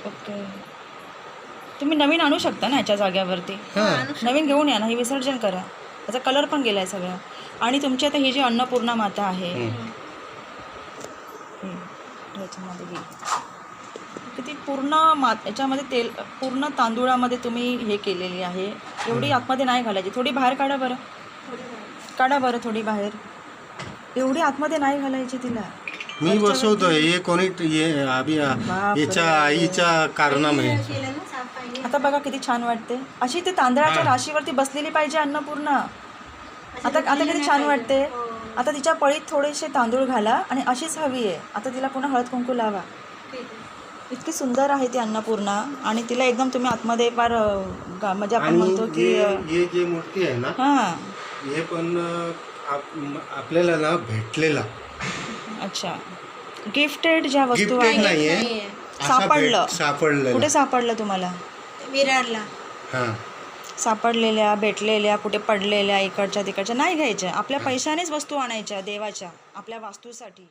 Okay. तुम्ही नवीन आणू शकता ना याच्या जाग्यावरती. नवीन घेऊन या ना, हे विसर्जन करा. त्याचा कलर पण गेलाय सगळा. आणि तुमची आता ही जी अन्नपूर्णा माता आहे याच्यामध्ये घे. किती पूर्ण याच्यामध्ये तेल पूर्ण तांदूळामध्ये तुम्ही हे केलेली आहे. एवढी आतमध्ये नाही घालायची. थोडी बाहेर काढा बरं. काढा बरं थोडी बाहेर. एवढी आतमध्ये नाही घालायची तिला. मी बसवतोय हे कोणी याच्या आईच्या कारणामुळे. आता बघा किती छान वाटते. अशी ते तांदळाच्या राशीवरती बसलेली पाहिजे अन्नपूर्णा. आता किती छान वाटते. आता तिच्या पळीत थोडेसे तांदूळ घाला आणि अशीच हवी आहे. आता तिला पुन्हा हळद कुंकू लावा. इतकी सुंदर आहे ती अन्नपूर्णा. आणि तिला एकदम तुम्ही आतमध्ये फार म्हणजे आपण म्हणतो की हे जे मूर्ती आहे ना हे पण आपल्याला ना भेटलेला. अच्छा. गिफ्टेड ज्या वस्तू गिफ्टेड आहेत नाहीये. सापडलं. कुठे सापडलं तुम्हाला? विरारला. सापडलेल्या, भेटलेल्या, कुठे पडलेल्या, इकडच्या तिकडच्या नाही घ्यायच्या. आपल्या पैशानेच वस्तू आणायच्या देवाच्या, आपल्या वास्तूसाठी.